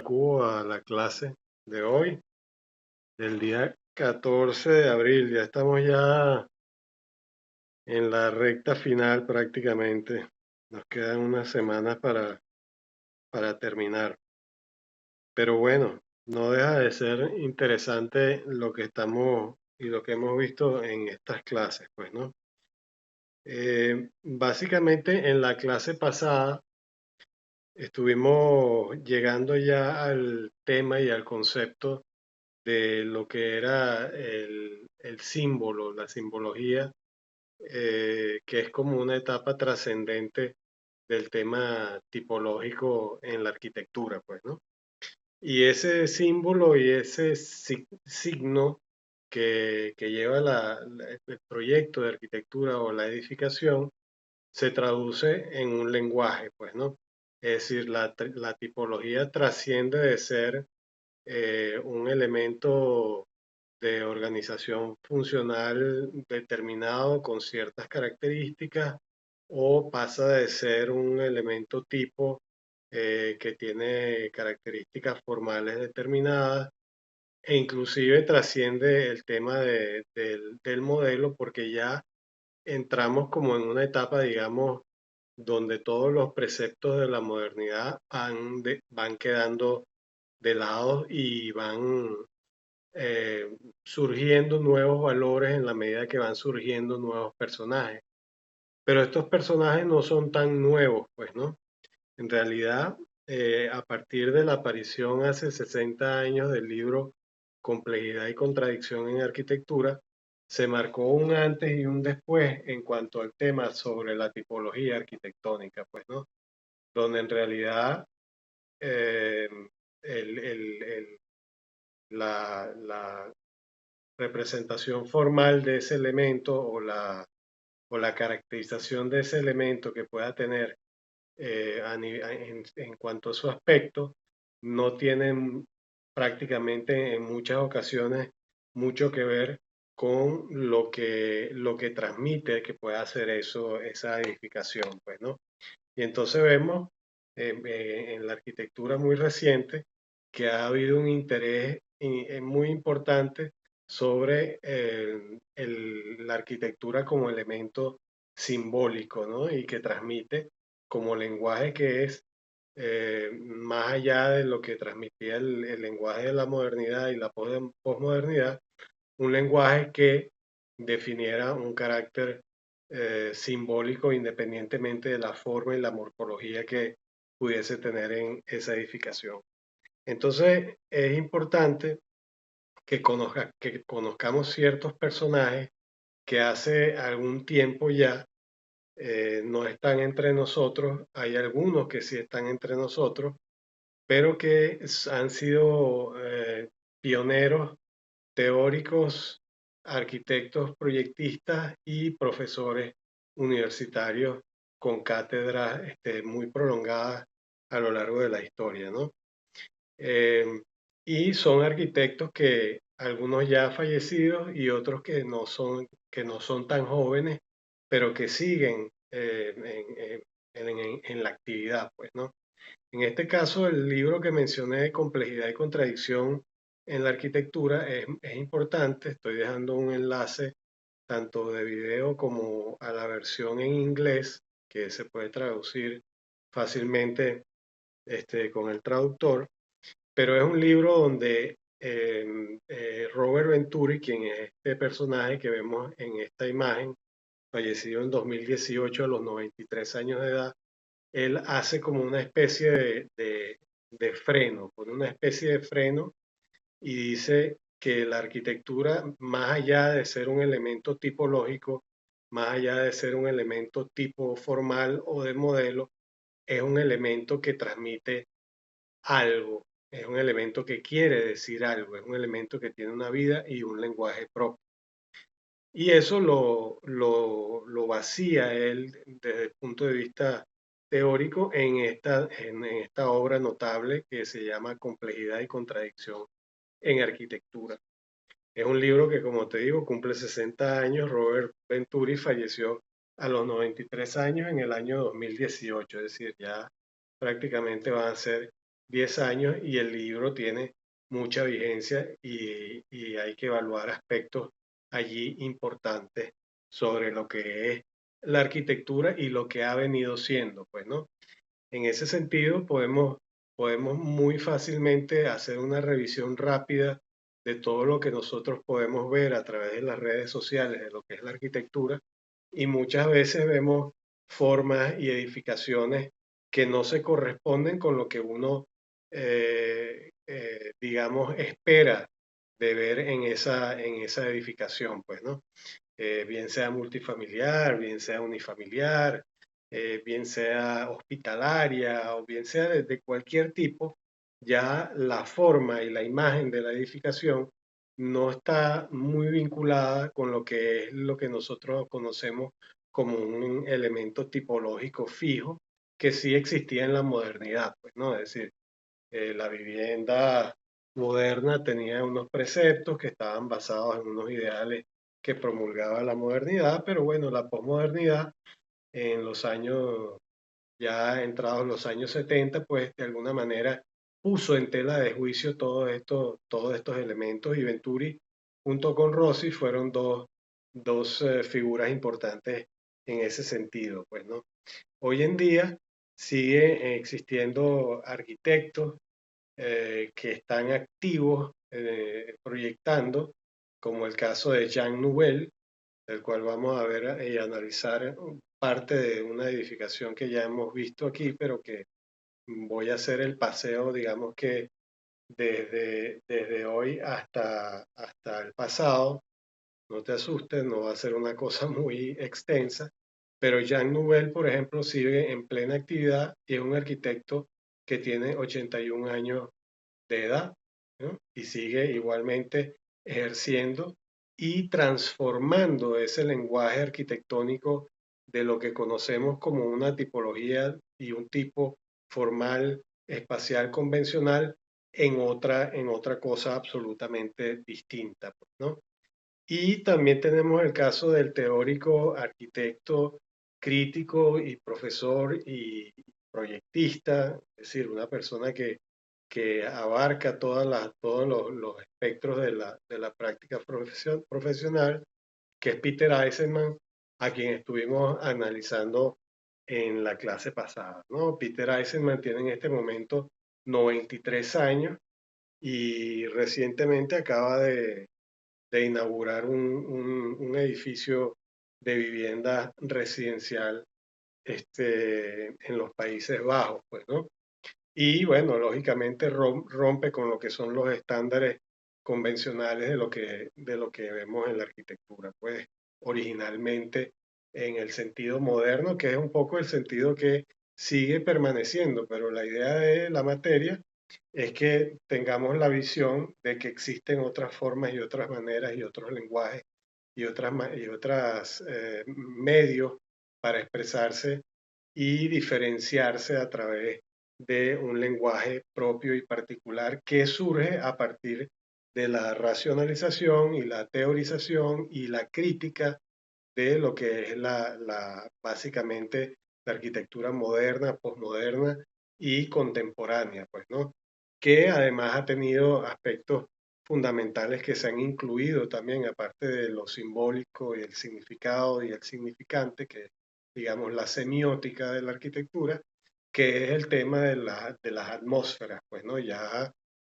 Cubo a la clase de hoy, del día 14 de abril. Ya estamos ya en la recta final prácticamente. Nos quedan unas semanas para terminar. Pero bueno, no deja de ser interesante lo que estamos y lo que hemos visto en estas clases, pues, ¿no? Básicamente en la clase pasada estuvimos llegando ya al tema y al concepto de lo que era el símbolo, la simbología, que es como una etapa trascendente del tema tipológico en la arquitectura, pues, ¿no? Y ese símbolo y ese signo que lleva el proyecto de arquitectura o la edificación se traduce en un lenguaje, pues, ¿no? Es decir, la tipología trasciende de ser un elemento de organización funcional determinado con ciertas características o pasa de ser un elemento tipo que tiene características formales determinadas e inclusive trasciende el tema del modelo porque ya entramos como en una etapa, digamos, donde todos los preceptos de la modernidad van quedando de lado y van eh, surgiendo nuevos valores en la medida que van surgiendo nuevos personajes. Pero estos personajes no son tan nuevos, pues, ¿no? En realidad, a partir de la aparición hace 60 años del libro Complejidad y Contradicción en Arquitectura, se marcó un antes y un después en cuanto al tema sobre la tipología arquitectónica, pues, ¿no? Donde en realidad eh, el- el- el- la representación formal de ese elemento o la caracterización de ese elemento que pueda tener en cuanto a su aspecto, no tienen prácticamente en muchas ocasiones mucho que ver con lo que transmite que pueda hacer eso, esa edificación, pues, ¿no? Y entonces vemos en la arquitectura muy reciente que ha habido un interés muy importante sobre la arquitectura como elemento simbólico, ¿no? Y que transmite como lenguaje que es más allá de lo que transmitía el lenguaje de la modernidad y la posmodernidad, un lenguaje que definiera un carácter simbólico independientemente de la forma y la morfología que pudiese tener en esa edificación. Entonces es importante que conozcamos ciertos personajes que hace algún tiempo ya no están entre nosotros, hay algunos que sí están entre nosotros, pero que han sido pioneros teóricos, arquitectos proyectistas y profesores universitarios con cátedras muy prolongadas a lo largo de la historia, ¿no? Eh, y son arquitectos que algunos ya fallecidos y otros que no son tan jóvenes, pero que siguen en la actividad, pues, ¿no? En este caso, el libro que mencioné de Complejidad y Contradicción en la Arquitectura es importante. Estoy dejando un enlace tanto de video como a la versión en inglés, que se puede traducir fácilmente con el traductor, pero es un libro donde Robert Venturi, quien es este personaje que vemos en esta imagen, fallecido en 2018 a los 93 años de edad, él hace como una especie de freno, pone una especie de freno y dice que la arquitectura, más allá de ser un elemento tipológico, más allá de ser un elemento tipo formal o de modelo, es un elemento que transmite algo, es un elemento que quiere decir algo, es un elemento que tiene una vida y un lenguaje propio. Y eso lo vacía él desde el punto de vista teórico en esta obra notable que se llama Complejidad y Contradicción en Arquitectura. Es un libro que, como te digo, cumple 60 años. Robert Venturi falleció a los 93 años en el año 2018, es decir, ya prácticamente van a ser 10 años y el libro tiene mucha vigencia y hay que evaluar aspectos allí importantes sobre lo que es la arquitectura y lo que ha venido siendo, pues, ¿no? En ese sentido, podemos muy fácilmente hacer una revisión rápida de todo lo que nosotros podemos ver a través de las redes sociales de lo que es la arquitectura y muchas veces vemos formas y edificaciones que no se corresponden con lo que uno, digamos, espera de ver en esa edificación, pues, ¿no? Bien sea multifamiliar, bien sea unifamiliar, bien sea hospitalaria o bien sea de cualquier tipo, ya la forma y la imagen de la edificación no está muy vinculada con lo que es lo que nosotros conocemos como un elemento tipológico fijo que sí existía en la modernidad, pues, ¿no? Es decir, la vivienda moderna tenía unos preceptos que estaban basados en unos ideales que promulgaba la modernidad, pero bueno, la posmodernidad en los años, ya entrados los años 70, pues de alguna manera puso en tela de juicio todos estos elementos y Venturi junto con Rossi fueron dos figuras importantes en ese sentido, pues, ¿no? Hoy en día sigue existiendo arquitectos que están activos proyectando, como el caso de Jean Nouvel, del cual vamos a ver y analizar parte de una edificación que ya hemos visto aquí, pero que voy a hacer el paseo, digamos que desde hoy hasta el pasado. No te asustes, no va a ser una cosa muy extensa, pero Jean Nouvel, por ejemplo, sigue en plena actividad y es un arquitecto que tiene 81 años de edad, ¿no? Y sigue igualmente ejerciendo y transformando ese lenguaje arquitectónico de lo que conocemos como una tipología y un tipo formal, espacial, convencional, en otra cosa absolutamente distinta, pues, ¿no? Y también tenemos el caso del teórico, arquitecto, crítico y profesor y proyectista, es decir, una persona que abarca todos los espectros de la práctica profesional, que es Peter Eisenman, a quien estuvimos analizando en la clase pasada, ¿no? Peter Eisenman tiene en este momento 93 años y recientemente acaba de inaugurar un edificio de vivienda residencial en los Países Bajos, pues, ¿no? Y bueno, lógicamente rompe con lo que son los estándares convencionales de lo que vemos en la arquitectura, pues originalmente en el sentido moderno, que es un poco el sentido que sigue permaneciendo, pero la idea de la materia es que tengamos la visión de que existen otras formas y otras maneras y otros lenguajes y otras medios para expresarse y diferenciarse a través de un lenguaje propio y particular que surge a partir de la racionalización y la teorización y la crítica de lo que es básicamente la arquitectura moderna, posmoderna y contemporánea, pues, ¿no? Que además ha tenido aspectos fundamentales que se han incluido también, aparte de lo simbólico y el significado y el significante, que digamos la semiótica de la arquitectura, que es el tema de las atmósferas, pues, ¿no? Ya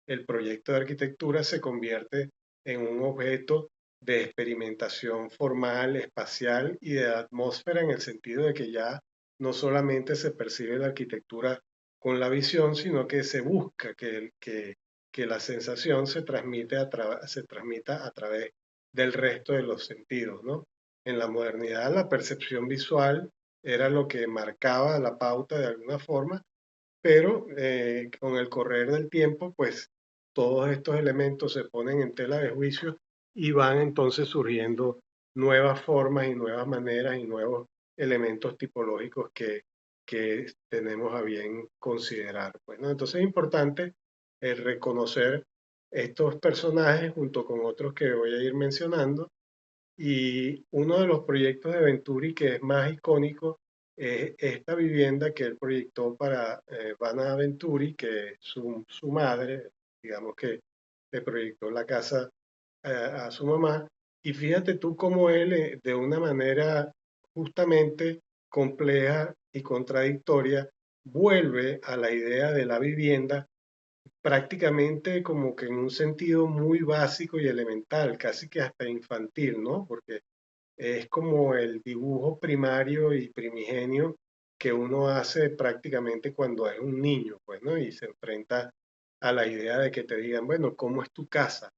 el proyecto de arquitectura se convierte en un objeto de experimentación formal, espacial y de atmósfera en el sentido de que ya no solamente se percibe la arquitectura con la visión, sino que se busca que la sensación se transmita a través del resto de los sentidos, ¿no? En la modernidad la percepción visual era lo que marcaba la pauta de alguna forma, pero con el correr del tiempo, pues todos estos elementos se ponen en tela de juicio y van entonces surgiendo nuevas formas y nuevas maneras y nuevos elementos tipológicos que tenemos a bien considerar. Pues, ¿no? Entonces es importante reconocer estos personajes junto con otros que voy a ir mencionando y uno de los proyectos de Venturi que es más icónico esta vivienda que él proyectó para Vanna Venturi, que es su madre, digamos que le proyectó la casa a su mamá. Y fíjate tú cómo él, de una manera justamente compleja y contradictoria, vuelve a la idea de la vivienda prácticamente como que en un sentido muy básico y elemental, casi que hasta infantil, ¿no? Porque es como el dibujo primario y primigenio que uno hace prácticamente cuando es un niño, pues, ¿no? Y se enfrenta a la idea de que te digan, bueno, ¿cómo es tu casa?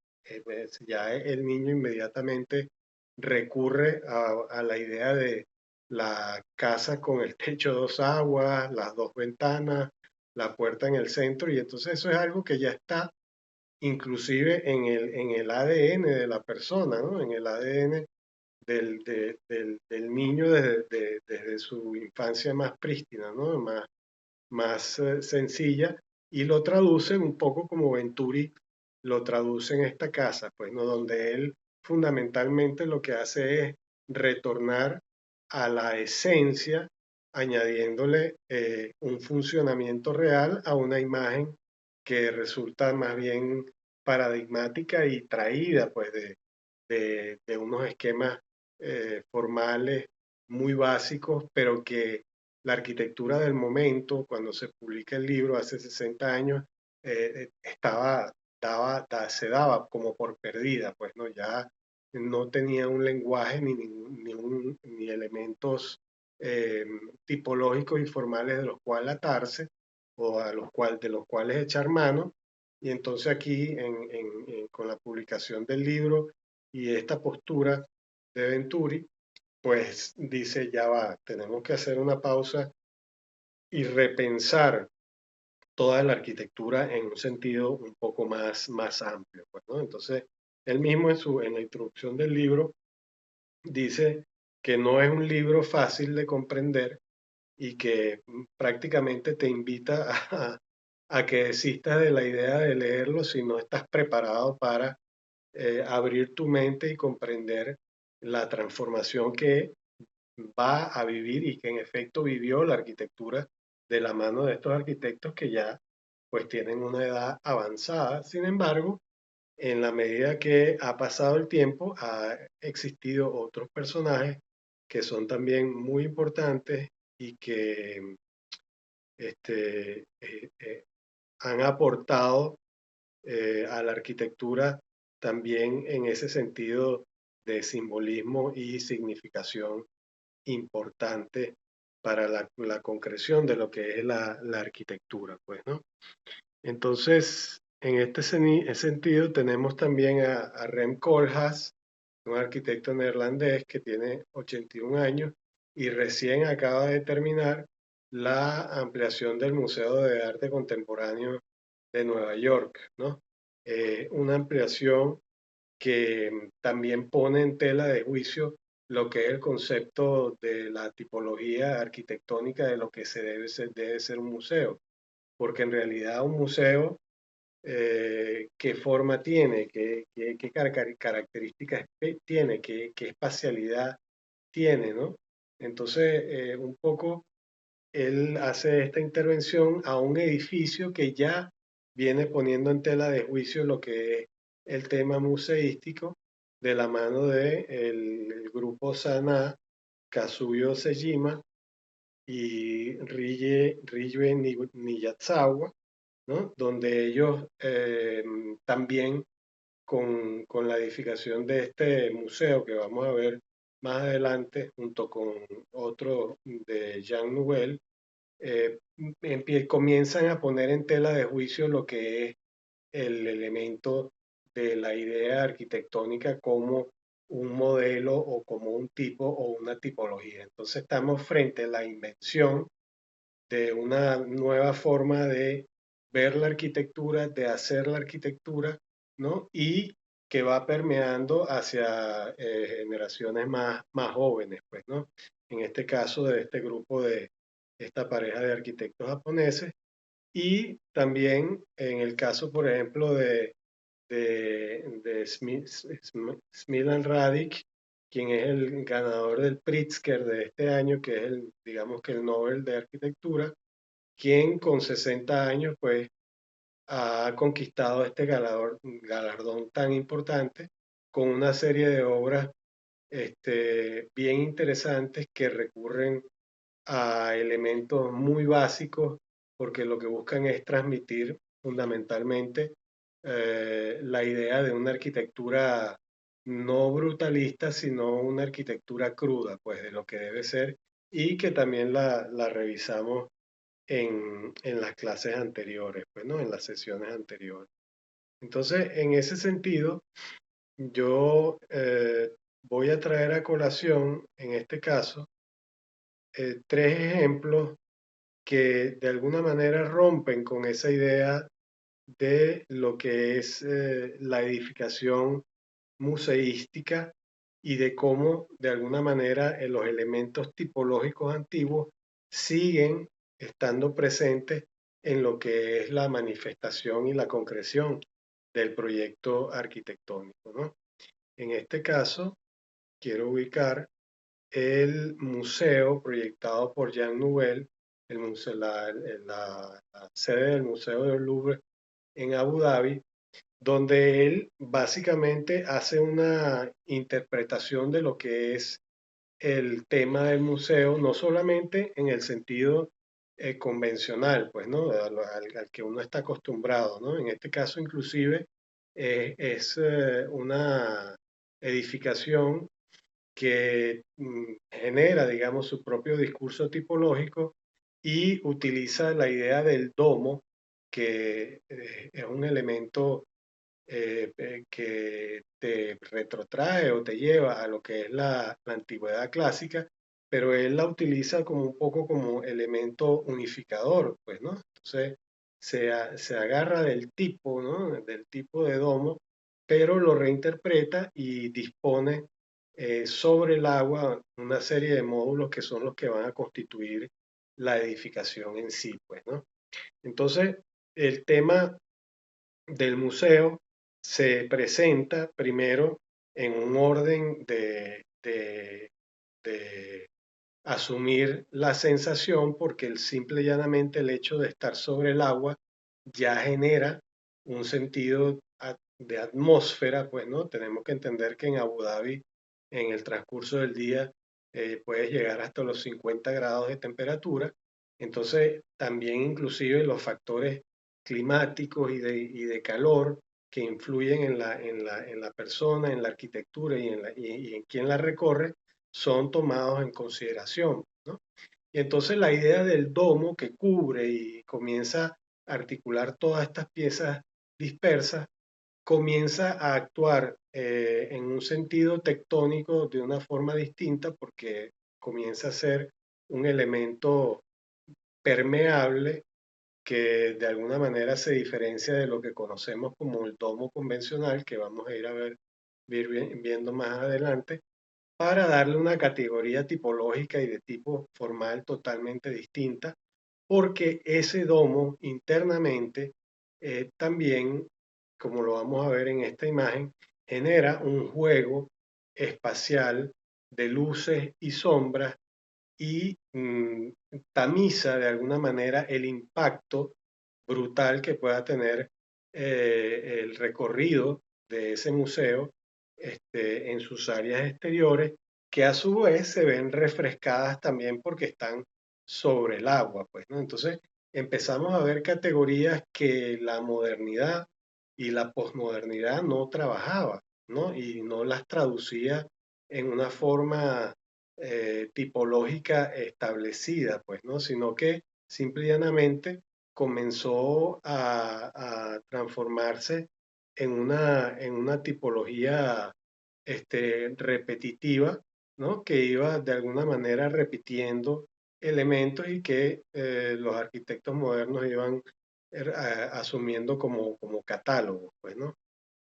Pues, ya el niño inmediatamente recurre a la idea de la casa con el techo de dos aguas, las dos ventanas, la puerta en el centro, y entonces eso es algo que ya está inclusive en el ADN de la persona, ¿no? En el ADN del niño desde su infancia más prístina, ¿no? Más sencilla, y lo traduce un poco como Venturi lo traduce en esta casa, pues, ¿no? Donde él fundamentalmente lo que hace es retornar a la esencia, añadiéndole un funcionamiento real a una imagen que resulta más bien paradigmática y traída, pues, de unos esquemas formales muy básicos, pero que la arquitectura del momento, cuando se publica el libro hace 60 años, se daba como por perdida, pues no, ya no tenía un lenguaje ni elementos eh, tipológicos y formales de los cuales atarse o de los cuales echar mano. Y entonces aquí, con la publicación del libro y esta postura de Venturi, pues dice, ya va, tenemos que hacer una pausa y repensar toda la arquitectura en un sentido un poco más amplio, pues, ¿no? Entonces, él mismo en la introducción del libro dice que no es un libro fácil de comprender y que prácticamente te invita a que desistas de la idea de leerlo si no estás preparado para abrir tu mente y comprender la transformación que va a vivir y que en efecto vivió la arquitectura de la mano de estos arquitectos que ya pues tienen una edad avanzada. Sin embargo, en la medida que ha pasado el tiempo, ha existido otros personajes que son también muy importantes y que han aportado a la arquitectura también en ese sentido de simbolismo y significación importante para la concreción de lo que es la arquitectura, pues, ¿no? Entonces, en este sentido, tenemos también a Rem Koolhaas, un arquitecto neerlandés que tiene 81 años y recién acaba de terminar la ampliación del Museo de Arte Contemporáneo de Nueva York, ¿no? Una ampliación que también pone en tela de juicio lo que es el concepto de la tipología arquitectónica de lo que debe ser un museo, porque en realidad un museo, ¿qué forma tiene? ¿Qué características tiene? ¿Qué espacialidad tiene, ¿no? Entonces, un poco él hace esta intervención a un edificio que ya viene poniendo en tela de juicio lo que es el tema museístico de la mano de el grupo Sana, Kazuyo Sejima y Ryue Niyazawa, ¿no? Donde ellos también con la edificación de este museo que vamos a ver más adelante, junto con otro de Jean Nouvel, comienzan a poner en tela de juicio lo que es el elemento de la idea arquitectónica como un modelo o como un tipo o una tipología. Entonces estamos frente a la invención de una nueva forma de ver la arquitectura, de hacer la arquitectura, ¿no? Y que va permeando hacia generaciones más jóvenes, pues, ¿no? En este caso de este grupo de esta pareja de arquitectos japoneses y también en el caso, por ejemplo, de Smith and Radic, quien es el ganador del Pritzker de este año, que es digamos que el Nobel de Arquitectura, quien con 60 años pues ha conquistado este galardón tan importante con una serie de obras bien interesantes que recurren a elementos muy básicos porque lo que buscan es transmitir fundamentalmente la idea de una arquitectura no brutalista, sino una arquitectura cruda, pues de lo que debe ser y que también la revisamos en las clases anteriores, pues, ¿no? En las sesiones anteriores. Entonces, en ese sentido, yo voy a traer a colación, en este caso, tres ejemplos que de alguna manera rompen con esa idea de lo que es la edificación museística y de cómo de alguna manera los elementos tipológicos antiguos siguen estando presentes en lo que es la manifestación y la concreción del proyecto arquitectónico, ¿no? En este caso, quiero ubicar el museo proyectado por Jean Nouvel, la sede del Museo del Louvre en Abu Dhabi, donde él básicamente hace una interpretación de lo que es el tema del museo, no solamente en el sentido convencional, pues, ¿no? Al que uno está acostumbrado, ¿no? En este caso, inclusive, es una edificación que genera, digamos, su propio discurso tipológico y utiliza la idea del domo, que es un elemento que te retrotrae o te lleva a lo que es la antigüedad clásica, pero él la utiliza como un poco como elemento unificador, pues, ¿no? Entonces se agarra del tipo, ¿no? Del tipo de domo, pero lo reinterpreta y dispone sobre el agua una serie de módulos que son los que van a constituir la edificación en sí, pues, ¿no? Entonces, el tema del museo se presenta primero en un orden de asumir la sensación, porque el simple y llanamente el hecho de estar sobre el agua ya genera un sentido de atmósfera, pues, ¿no? Tenemos que entender que en Abu Dhabi, en el transcurso del día, puede llegar hasta los 50 grados de temperatura. Entonces, también inclusive los factores climáticos y de calor que influyen en la persona, en la arquitectura y en quien la recorre, son tomados en consideración, ¿no? Y entonces la idea del domo que cubre y comienza a articular todas estas piezas dispersas, comienza a actuar en un sentido tectónico de una forma distinta porque comienza a ser un elemento permeable que de alguna manera se diferencia de lo que conocemos como el domo convencional, que vamos a ir a ver, viendo más adelante, para darle una categoría tipológica y de tipo formal totalmente distinta, porque ese domo internamente también, como lo vamos a ver en esta imagen, genera un juego espacial de luces y sombras y tamiza de alguna manera el impacto brutal que pueda tener el recorrido de ese museo en sus áreas exteriores, que a su vez se ven refrescadas también porque están sobre el agua, pues, ¿no? Entonces empezamos a ver categorías que la modernidad y la posmodernidad no trabajaba, ¿no? Y no las traducía en una forma tipológica establecida, pues, ¿no? Sino que simple y llanamente comenzó a transformarse en una tipología repetitiva, ¿no? Que iba de alguna manera repitiendo elementos y que los arquitectos modernos iban asumiendo como catálogos, pues, ¿no?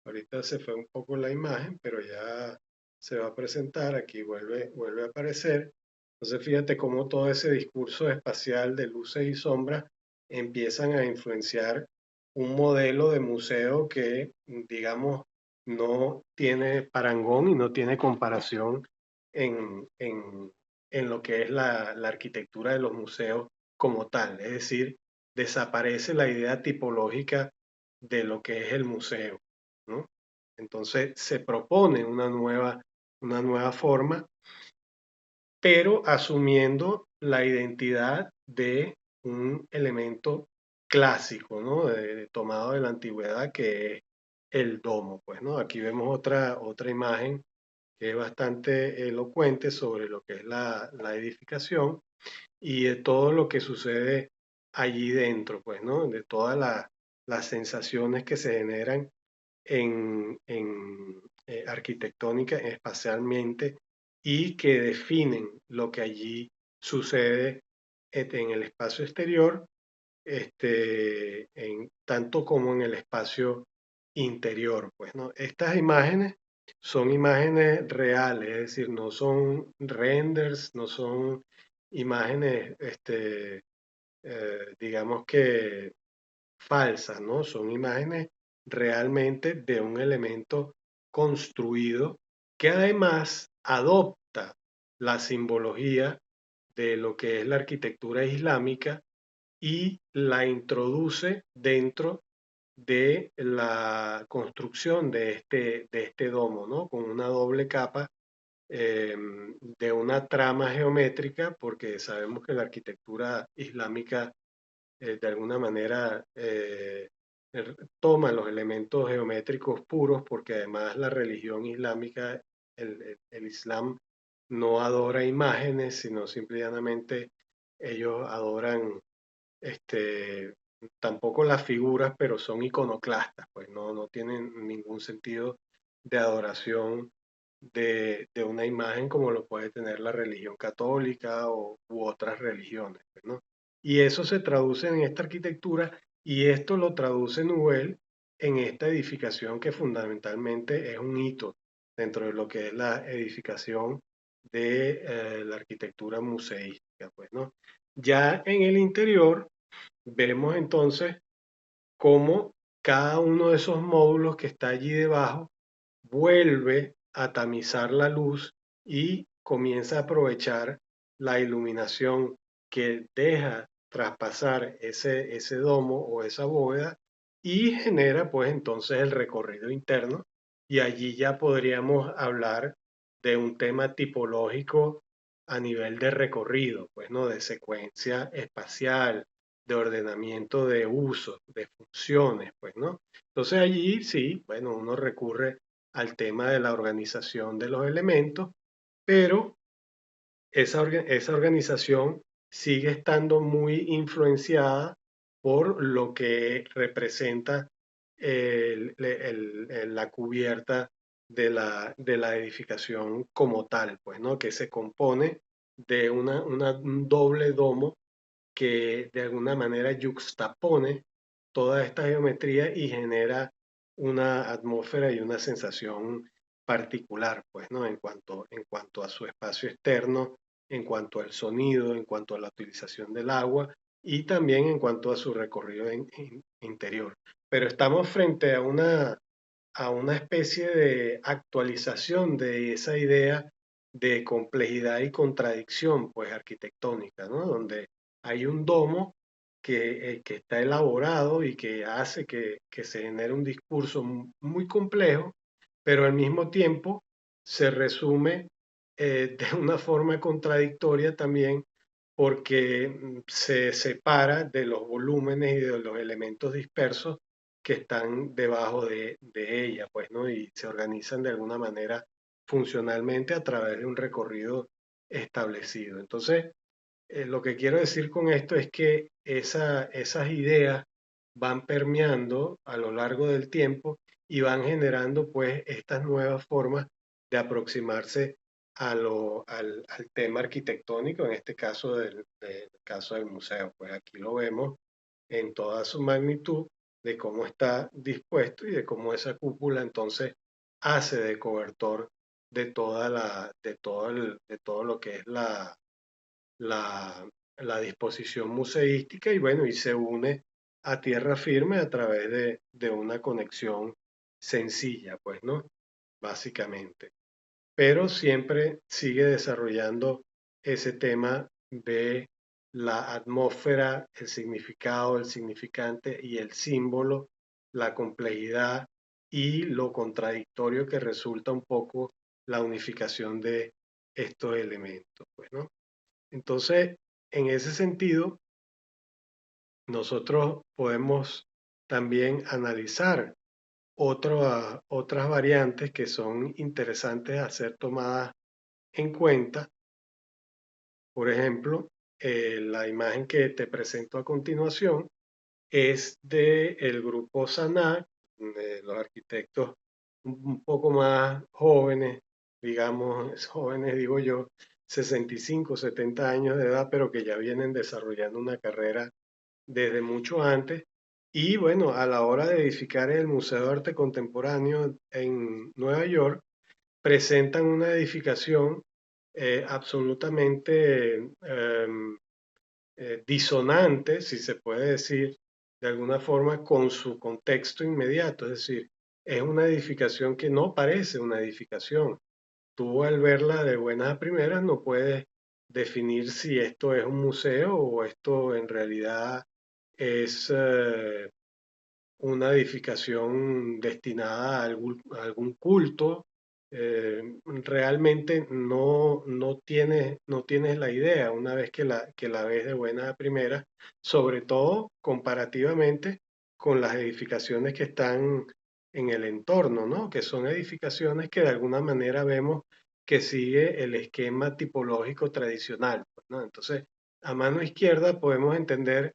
Ahorita se fue un poco la imagen, pero ya se va a presentar, aquí vuelve a aparecer. Entonces fíjate cómo todo ese discurso espacial de luces y sombras empiezan a influenciar un modelo de museo que, digamos, no tiene parangón y no tiene comparación en lo que es la arquitectura de los museos como tal. Es decir, desaparece la idea tipológica de lo que es el museo, ¿no? Entonces se propone una nueva forma, pero asumiendo la identidad de un elemento clásico, ¿no? Tomado de la antigüedad, que es el domo, pues, ¿no? Aquí vemos otra imagen que es bastante elocuente sobre lo que es la edificación y de todo lo que sucede allí dentro, pues, ¿no? De todas las sensaciones que se generan arquitectónica, espacialmente, y que definen lo que allí sucede en el espacio exterior, tanto como en el espacio interior, pues, ¿no? Estas imágenes son imágenes reales, es decir, no son renders, no son imágenes, digamos que falsas, ¿no? Son imágenes realmente de un elemento construido que además adopta la simbología de lo que es la arquitectura islámica y la introduce dentro de la construcción de este domo, ¿no? Con una doble capa de una trama geométrica, porque sabemos que la arquitectura islámica de alguna manera toma los elementos geométricos puros, porque además la religión islámica, el Islam, no adora imágenes, sino simplemente ellos adoran este, tampoco las figuras, pero son iconoclastas, pues no tienen ningún sentido de adoración de una imagen como lo puede tener la religión católica u otras religiones, pues, ¿no? Y eso se traduce en esta arquitectura y esto lo traduce Nouvel en esta edificación que fundamentalmente es un hito dentro de lo que es la edificación de la arquitectura museística, pues, ¿no? Ya en el interior vemos entonces cómo cada uno de esos módulos que está allí debajo vuelve a tamizar la luz y comienza a aprovechar la iluminación que deja traspasar ese domo o esa bóveda y genera pues entonces el recorrido interno y allí ya podríamos hablar de un tema tipológico a nivel de recorrido, pues no, de secuencia espacial, de ordenamiento de usos, de funciones, pues no. Entonces allí sí, bueno, uno recurre al tema de la organización de los elementos, pero esa organización sigue estando muy influenciada por lo que representa la cubierta de la edificación como tal, pues, ¿no? Que se compone de un doble domo que de alguna manera yuxtapone toda esta geometría y genera una atmósfera y una sensación particular, pues, ¿no? En cuanto a su espacio externo, en cuanto al sonido, en cuanto a la utilización del agua y también en cuanto a su recorrido interior. Pero estamos frente a una especie de actualización de esa idea de complejidad y contradicción, pues, arquitectónica, ¿no? Donde hay un domo que está elaborado y que hace que se genere un discurso muy complejo, pero al mismo tiempo se resume de una forma contradictoria también porque se separa de los volúmenes y de los elementos dispersos que están debajo de ella, pues, ¿no? Y se organizan de alguna manera funcionalmente a través de un recorrido establecido. Entonces, lo que quiero decir con esto es que esas ideas van permeando a lo largo del tiempo y van generando pues estas nuevas formas de aproximarse al tema arquitectónico, en este caso del caso del museo. Pues aquí lo vemos en toda su magnitud de cómo está dispuesto y de cómo esa cúpula entonces hace de cobertor de todo lo que es la, la disposición museística y bueno, y se une a tierra firme a través de una conexión sencilla, pues, ¿no? Básicamente. pero siempre sigue desarrollando ese tema de la atmósfera, el significado, el significante y el símbolo, la complejidad y lo contradictorio que resulta un poco la unificación de estos elementos, pues, ¿no? Entonces, en ese sentido, nosotros podemos también analizar otras variantes que son interesantes a ser tomadas en cuenta. Por ejemplo, la imagen que te presento a continuación es del grupo Saná, de los arquitectos un poco más jóvenes, digamos, jóvenes digo yo, 65, 70 años de edad, pero que ya vienen desarrollando una carrera desde mucho antes. Y bueno, a la hora de edificar el Museo de Arte Contemporáneo en Nueva York, presentan una edificación absolutamente disonante, si se puede decir de alguna forma, con su contexto inmediato. Es decir, es una edificación que no parece una edificación. Tú al verla de buenas a primeras no puedes definir si esto es un museo o esto en realidad es una edificación destinada a algún culto. Realmente no tienes la idea una vez que la ves de buena a primera, sobre todo comparativamente con las edificaciones que están en el entorno, ¿no? Que son edificaciones que de alguna manera vemos que sigue el esquema tipológico tradicional, pues, ¿no? Entonces, a mano izquierda podemos entender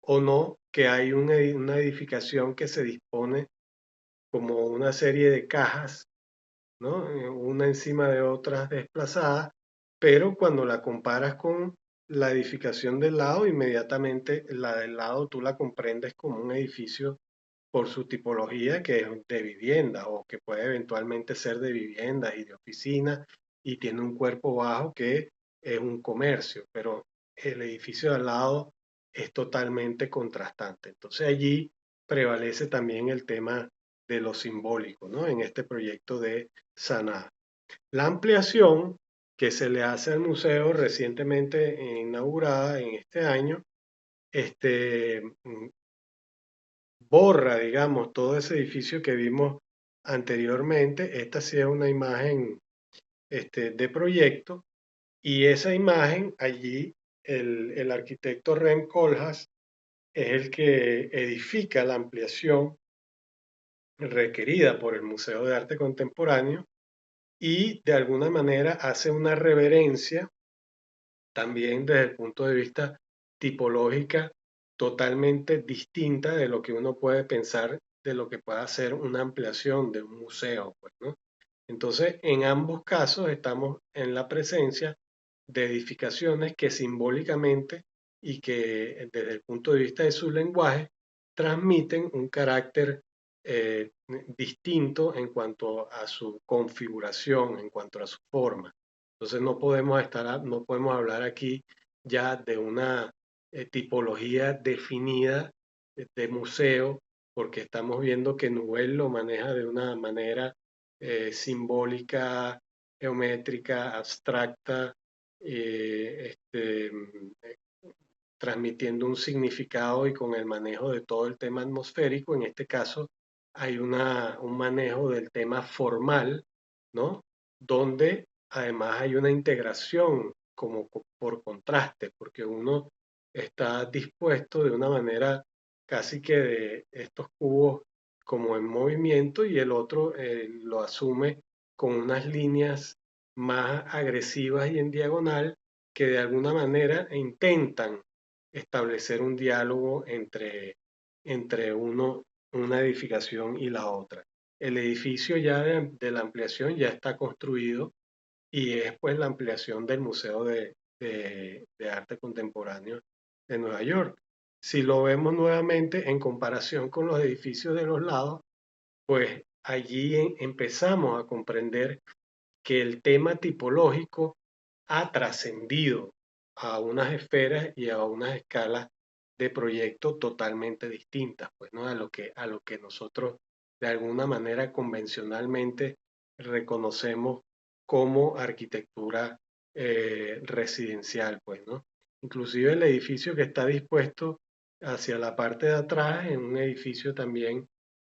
o no que hay una edificación que se dispone como una serie de cajas, ¿no? Una encima de otras desplazadas, pero cuando la comparas con la edificación del lado, inmediatamente la del lado tú la comprendes como un edificio por su tipología que es de vivienda o que puede eventualmente ser de viviendas y de oficinas y tiene un cuerpo bajo que es un comercio, pero el edificio de al lado es totalmente contrastante. Entonces allí prevalece también el tema de lo simbólico, ¿no? En este proyecto de Saná. La ampliación que se le hace al museo recientemente inaugurada en este año, este, borra, digamos, todo ese edificio que vimos anteriormente. Esta sí es una imagen de proyecto y esa imagen allí, el arquitecto Rem Koolhaas es el que edifica la ampliación requerida por el Museo de Arte Contemporáneo y de alguna manera hace una reverencia también desde el punto de vista tipológica totalmente distinta de lo que uno puede pensar de lo que pueda ser una ampliación de un museo, pues, ¿no? Entonces, en ambos casos estamos en la presencia de edificaciones que simbólicamente y que desde el punto de vista de su lenguaje transmiten un carácter distinto en cuanto a su configuración, en cuanto a su forma. Entonces no podemos hablar aquí ya de una tipología definida de museo, porque estamos viendo que Nouvel lo maneja de una manera simbólica, geométrica, abstracta, transmitiendo un significado y con el manejo de todo el tema atmosférico. En este caso hay un manejo del tema formal, ¿no? Donde además hay una integración como por contraste, porque uno está dispuesto de una manera casi que de estos cubos como en movimiento y el otro lo asume con unas líneas más agresivas y en diagonal que de alguna manera intentan establecer un diálogo entre una edificación y la otra. El edificio ya de la ampliación ya está construido y es pues la ampliación del Museo de Arte Contemporáneo de Nueva York. Si lo vemos nuevamente en comparación con los edificios de los lados, pues allí empezamos a comprender que el tema tipológico ha trascendido a unas esferas y a unas escalas de proyecto totalmente distintas, pues, ¿no? A lo que nosotros de alguna manera convencionalmente reconocemos como arquitectura residencial, pues, ¿no? Inclusive el edificio que está dispuesto hacia la parte de atrás es un edificio también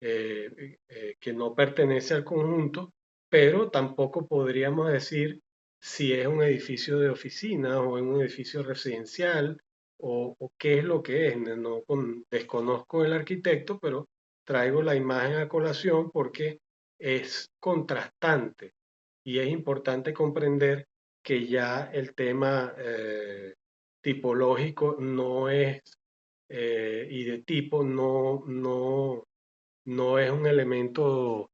que no pertenece al conjunto, pero tampoco podríamos decir si es un edificio de oficina o es un edificio residencial o qué es lo que es. No, desconozco el arquitecto, pero traigo la imagen a colación porque es contrastante y es importante comprender que ya el tema tipológico no es y de tipo no es un elemento,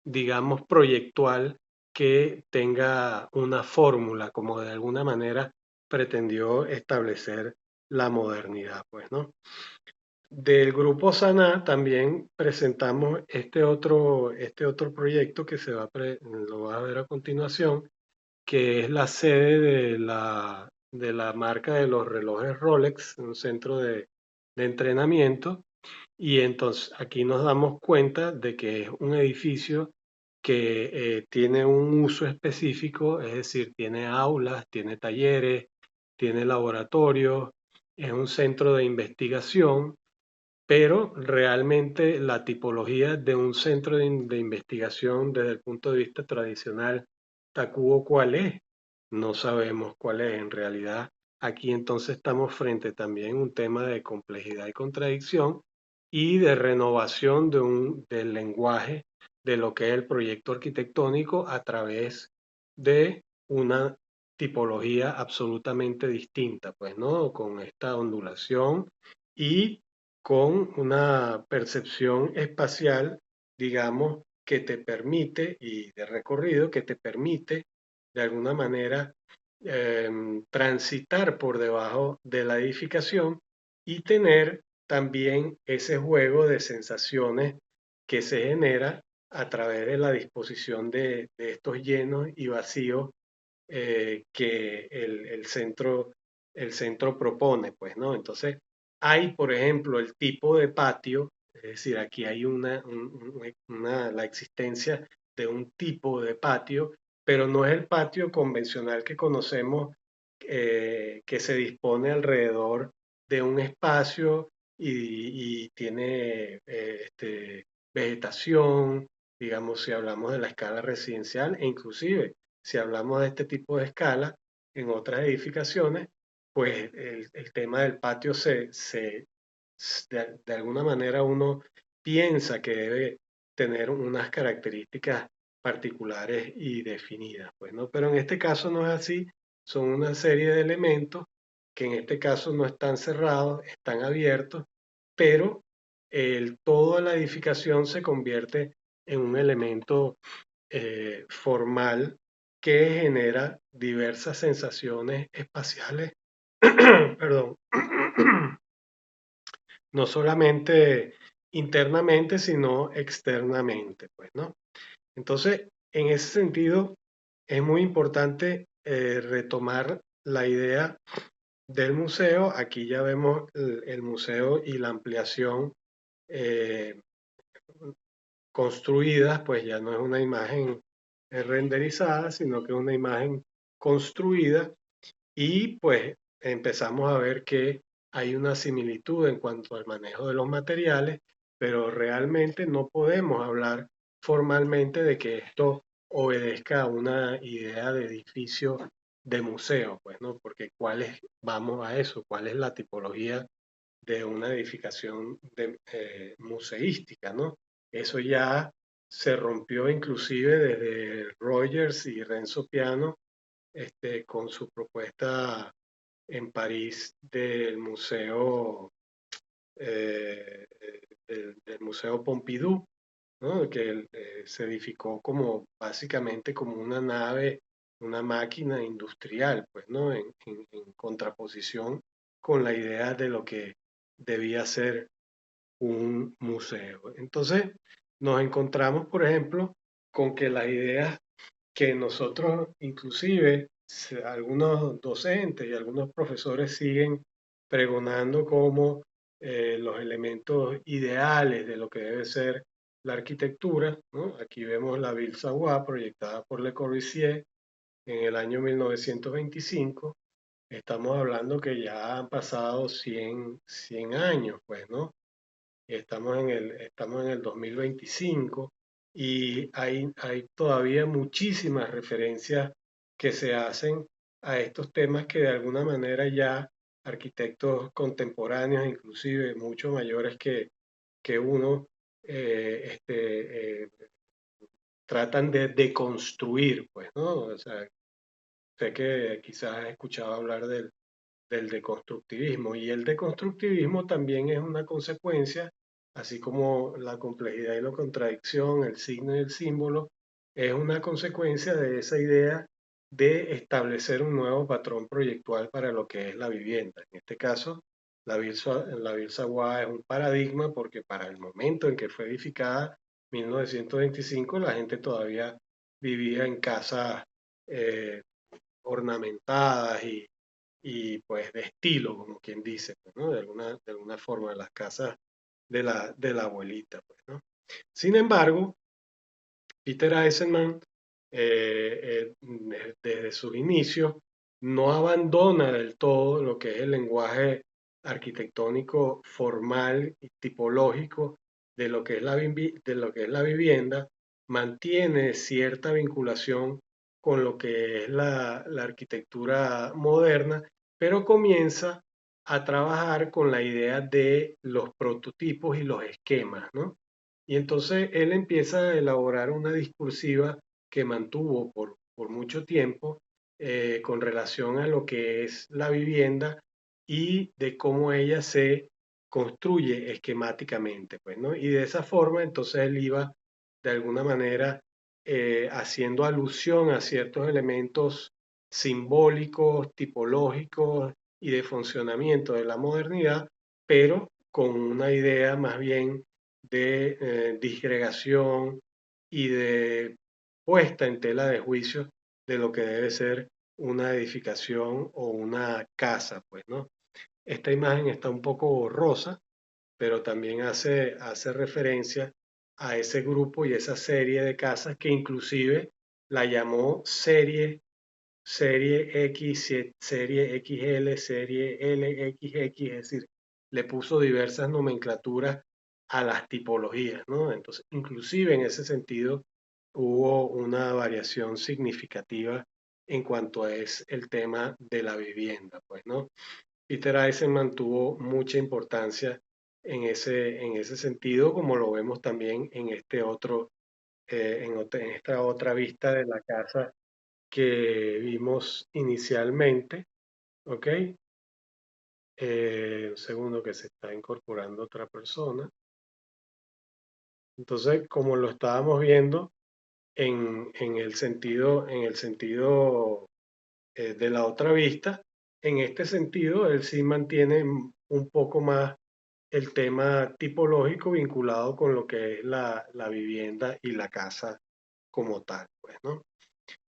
digamos, proyectual que tenga una fórmula, como de alguna manera pretendió establecer la modernidad, pues, ¿no? Del grupo Saná también presentamos este otro proyecto que lo vas a ver a continuación, que es la sede de la marca de los relojes Rolex, un centro de entrenamiento. Y entonces aquí nos damos cuenta de que es un edificio que tiene un uso específico, es decir, tiene aulas, tiene talleres, tiene laboratorios, es un centro de investigación, pero realmente la tipología de un centro de investigación desde el punto de vista tradicional, Takubo, ¿cuál es? No sabemos cuál es en realidad. Aquí entonces estamos frente también a un tema de complejidad y contradicción y de renovación del lenguaje de lo que es el proyecto arquitectónico a través de una tipología absolutamente distinta, pues, ¿no? Con esta ondulación y con una percepción espacial, digamos, que te permite, y de recorrido, que te permite, de alguna manera, transitar por debajo de la edificación y tener también ese juego de sensaciones que se genera a través de la disposición de estos llenos y vacíos que el centro propone, pues, ¿no? Entonces, hay, por ejemplo, el tipo de patio, es decir, aquí hay la existencia de un tipo de patio, pero no es el patio convencional que conocemos, que se dispone alrededor de un espacio y tiene vegetación, digamos, si hablamos de la escala residencial, e inclusive si hablamos de este tipo de escala en otras edificaciones, pues el tema del patio de alguna manera uno piensa que debe tener unas características particulares y definidas, pues, ¿no? Pero en este caso no es así, son una serie de elementos que en este caso no están cerrados, están abiertos, pero toda la edificación se convierte en un elemento formal que genera diversas sensaciones espaciales, perdón, no solamente internamente, sino externamente, pues, ¿no? Entonces, en ese sentido, es muy importante retomar la idea del museo. Aquí ya vemos el museo y la ampliación eh, construidas, pues ya no es una imagen renderizada, sino que es una imagen construida y pues empezamos a ver que hay una similitud en cuanto al manejo de los materiales, pero realmente no podemos hablar formalmente de que esto obedezca a una idea de edificio de museo, pues, ¿no? Porque vamos a eso, cuál es la tipología de una edificación museística, ¿no? Eso ya se rompió inclusive desde Rogers y Renzo Piano, con su propuesta en París eh, del Museo Pompidou, ¿no? Que se edificó como básicamente como una nave, una máquina industrial, pues, ¿no? En contraposición con la idea de lo que debía ser un museo. Entonces, nos encontramos, por ejemplo, con que las ideas que nosotros, inclusive algunos docentes y algunos profesores siguen pregonando como los elementos ideales de lo que debe ser la arquitectura, ¿no? Aquí vemos la Ville Savoie proyectada por Le Corbusier, en el año 1925, estamos hablando que ya han pasado 100 años, pues, ¿no? Estamos en el 2025 y hay todavía muchísimas referencias que se hacen a estos temas que de alguna manera ya arquitectos contemporáneos, inclusive mucho mayores que uno, tratan de deconstruir, pues, ¿no? O sea, sé que quizás has escuchado hablar del deconstructivismo. Y el deconstructivismo también es una consecuencia, así como la complejidad y la contradicción, el signo y el símbolo, es una consecuencia de esa idea de establecer un nuevo patrón proyectual para lo que es la vivienda. En este caso, la Ville Savoye es un paradigma porque para el momento en que fue edificada, 1925, la gente todavía vivía en casas eh, ornamentadas y pues de estilo, como quien dice, pues, ¿no? De alguna forma, las casas de la abuelita, pues, ¿no? Sin embargo, Peter Eisenman, desde sus inicios, no abandona del todo lo que es el lenguaje arquitectónico formal y tipológico de lo que es la vivienda, mantiene cierta vinculación con lo que es la arquitectura moderna, pero comienza a trabajar con la idea de los prototipos y los esquemas, ¿no? Y entonces él empieza a elaborar una discursiva que mantuvo por mucho tiempo con relación a lo que es la vivienda y de cómo ella se construye esquemáticamente, pues, ¿no? Y de esa forma, entonces él iba de alguna manera haciendo alusión a ciertos elementos simbólicos, tipológicos y de funcionamiento de la modernidad, pero con una idea más bien de disgregación y de puesta en tela de juicio de lo que debe ser una edificación o una casa, pues, ¿no? Esta imagen está un poco borrosa, pero también hace referencia a ese grupo y esa serie de casas que inclusive la llamó serie X, serie XL, serie LXX, es decir, le puso diversas nomenclaturas a las tipologías, ¿no? Entonces, inclusive en ese sentido, hubo una variación significativa en cuanto a es el tema de la vivienda, pues, ¿no? Peter Eisenman tuvo mucha importancia en ese sentido, como lo vemos también en en esta otra vista de la casa que vimos inicialmente, ¿ok? Un segundo que se está incorporando otra persona. Entonces, como lo estábamos viendo en el sentido de la otra vista, en este sentido, él sí mantiene un poco más el tema tipológico vinculado con lo que es la vivienda y la casa como tal, pues, ¿no?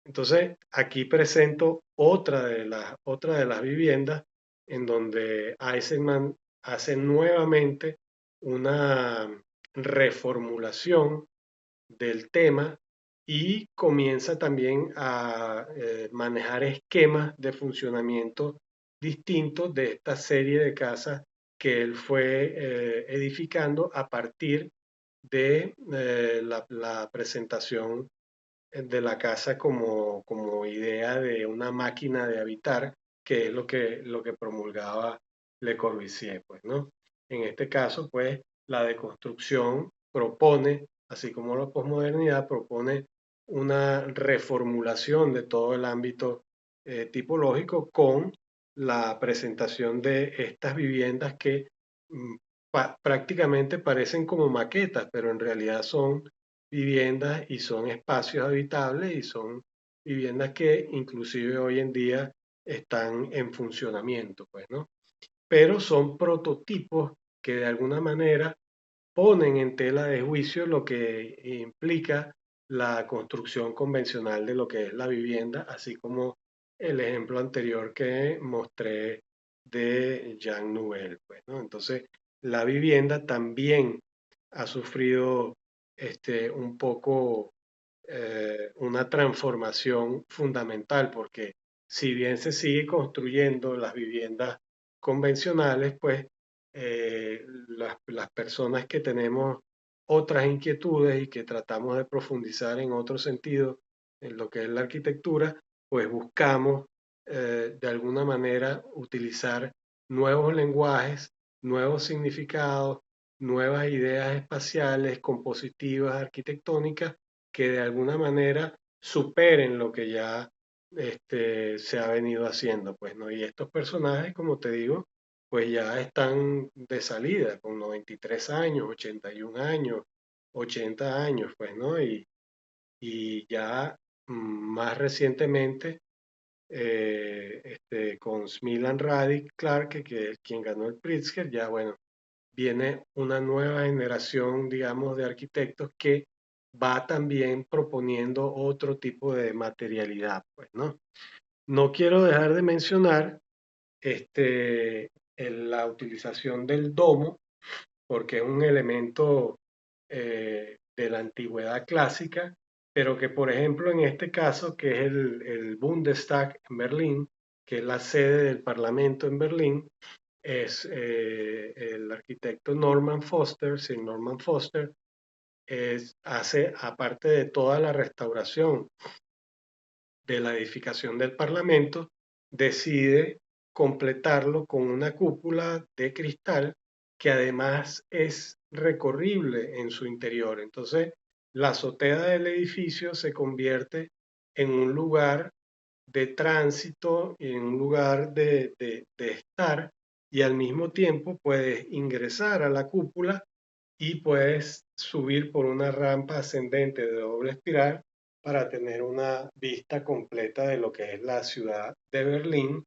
Entonces, aquí presento otra de las viviendas en donde Eisenman hace nuevamente una reformulación del tema y comienza también a manejar esquemas de funcionamiento distintos de esta serie de casas que él fue edificando a partir de la presentación de la casa como idea de una máquina de habitar, que es lo que promulgaba Le Corbusier, pues, ¿no? En este caso, pues, la deconstrucción propone, así como la posmodernidad, propone una reformulación de todo el ámbito tipológico con la presentación de estas viviendas que prácticamente parecen como maquetas, pero en realidad son viviendas y son espacios habitables y son viviendas que inclusive hoy en día están en funcionamiento, pues, ¿no? Pero son prototipos que de alguna manera ponen en tela de juicio lo que implica la construcción convencional de lo que es la vivienda, así como el ejemplo anterior que mostré de Jean Nouvel, pues, ¿no? Entonces, la vivienda también ha sufrido un poco una transformación fundamental, porque si bien se sigue construyendo las viviendas convencionales, pues las personas que tenemos otras inquietudes y que tratamos de profundizar en otro sentido en lo que es la arquitectura, pues buscamos de alguna manera utilizar nuevos lenguajes, nuevos significados, nuevas ideas espaciales, compositivas, arquitectónicas, que de alguna manera superen lo que ya se ha venido haciendo, pues, ¿no? Y estos personajes, como te digo, pues ya están de salida, con 93 años, 81 años, 80 años, pues, ¿no? Y ya más recientemente, con Smilan Radic Clark, que es quien ganó el Pritzker, ya bueno, viene una nueva generación, digamos, de arquitectos que va también proponiendo otro tipo de materialidad, pues, ¿no? No quiero dejar de mencionar la utilización del domo, porque es un elemento de la antigüedad clásica, pero que, por ejemplo, en este caso, que es el Bundestag en Berlín, que es la sede del Parlamento en Berlín, es el arquitecto Norman Foster. Sir Norman Foster hace, aparte de toda la restauración de la edificación del Parlamento, decide completarlo con una cúpula de cristal que además es recorrible en su interior. Entonces, la azotea del edificio se convierte en un lugar de tránsito, en un lugar de estar, y al mismo tiempo puedes ingresar a la cúpula y puedes subir por una rampa ascendente de doble espiral para tener una vista completa de lo que es la ciudad de Berlín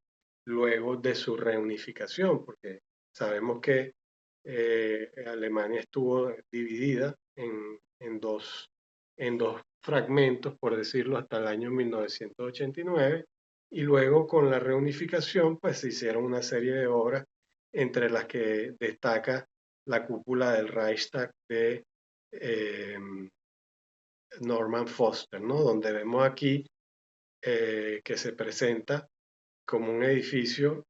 luego de su reunificación, porque sabemos que Alemania estuvo dividida en dos fragmentos, por decirlo, hasta el año 1989, y luego con la reunificación pues se hicieron una serie de obras, entre las que destaca la cúpula del Reichstag de eh, Norman Foster, ¿no? Donde vemos aquí que se presenta como un edificio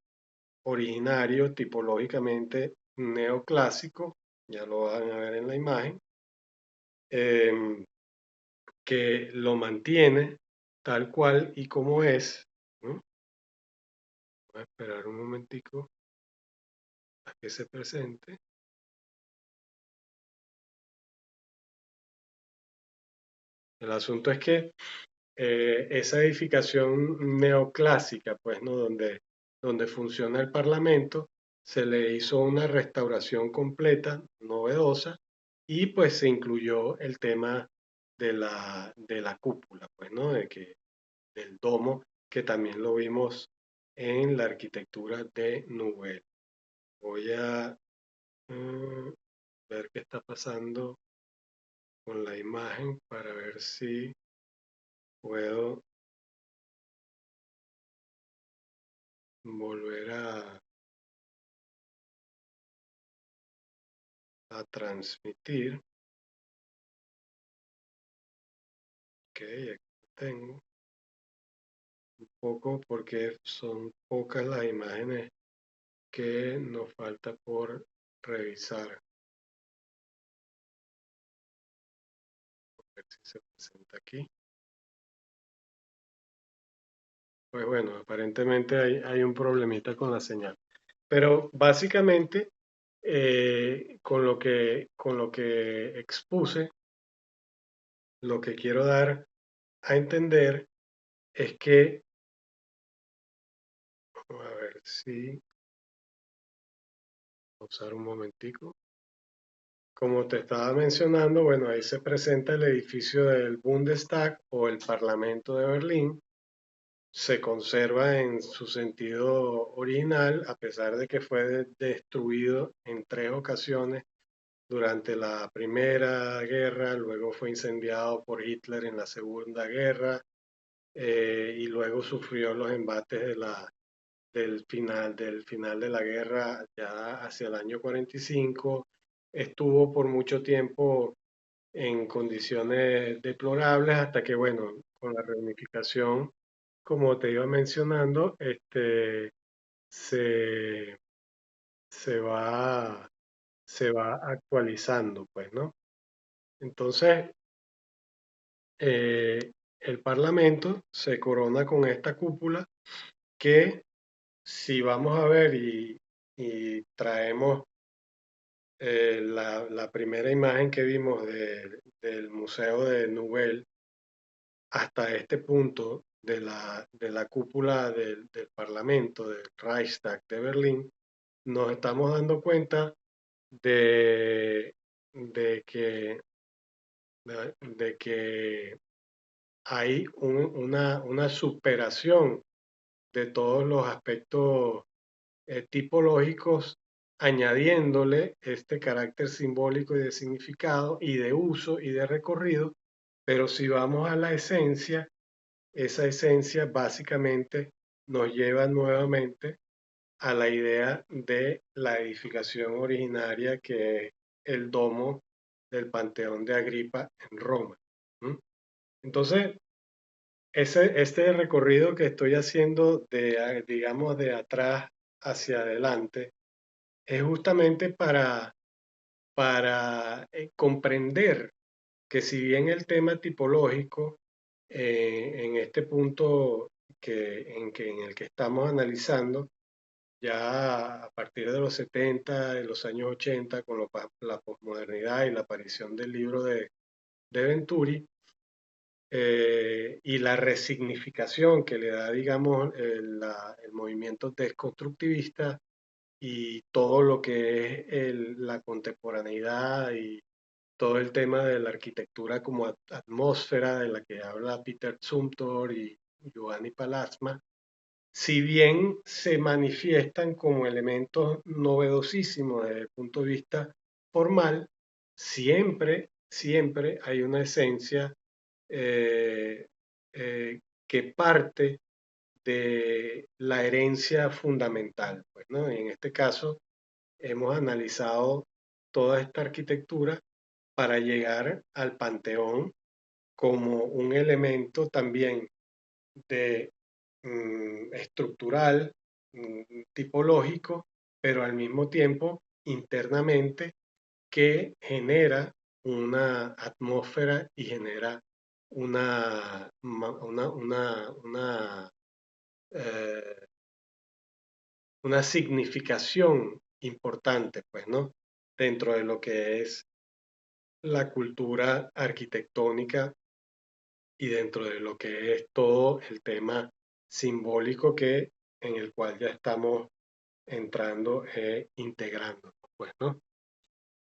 originario, tipológicamente neoclásico, ya lo van a ver en la imagen, eh, que lo mantiene tal cual y como es, ¿no? Voy a esperar un momentico a que se presente. El asunto es que esa edificación neoclásica, pues, ¿no? Donde funciona el Parlamento, se le hizo una restauración completa, novedosa, y pues se incluyó el tema de la cúpula, pues, ¿no? Del domo, que también lo vimos en la arquitectura de Nouvel. Voy a ver qué está pasando con la imagen para ver si puedo volver a transmitir. Ok, aquí tengo un poco porque son pocas las imágenes que nos falta por revisar. A ver si se presenta aquí. Pues bueno, aparentemente hay un problemita con la señal. Pero básicamente, con lo que expuse, lo que quiero dar a entender es que, vamos a ver si, pausar un momentico. Como te estaba mencionando, bueno, ahí se presenta el edificio del Bundestag o el Parlamento de Berlín. Se conserva en su sentido original, a pesar de que fue destruido en tres ocasiones durante la Primera Guerra, luego fue incendiado por Hitler en la Segunda Guerra, y luego sufrió los embates del final de la guerra ya hacia el año 45. Estuvo por mucho tiempo en condiciones deplorables hasta que, bueno, con la reunificación, como te iba mencionando, se, se va, se va actualizando, pues, ¿no? Entonces, el Parlamento se corona con esta cúpula que, si vamos a ver y traemos la primera imagen que vimos del Museo de Nubel hasta este punto de la cúpula del Parlamento, del Reichstag de Berlín, nos estamos dando cuenta de, de que, de que hay una superación de todos los aspectos tipológicos, añadiéndole este carácter simbólico y de significado y de uso y de recorrido, pero si vamos a la esencia, esa esencia básicamente nos lleva nuevamente a la idea de la edificación originaria que es el domo del Panteón de Agripa en Roma. ¿Mm? Entonces, este recorrido que estoy haciendo digamos, de atrás hacia adelante, es justamente para comprender que, si bien el tema tipológico, en este punto en el que estamos analizando, ya a partir de los 70, de los años 80, con la posmodernidad y la aparición del libro de Venturi, y la resignificación que le da, digamos, el movimiento desconstructivista y todo lo que es la contemporaneidad y todo el tema de la arquitectura como atmósfera de la que habla Peter Zumthor y Giovanni Palasma, si bien se manifiestan como elementos novedosísimos desde el punto de vista formal, siempre hay una esencia eh, eh, que parte de la herencia fundamental, pues, ¿no? En este caso, hemos analizado toda esta arquitectura para llegar al Panteón como un elemento también de estructural, tipológico, pero al mismo tiempo internamente que genera una atmósfera y genera eh, una significación importante, pues, ¿no? Dentro de lo que es la cultura arquitectónica y dentro de lo que es todo el tema simbólico en el cual ya estamos entrando e integrando, pues, ¿no?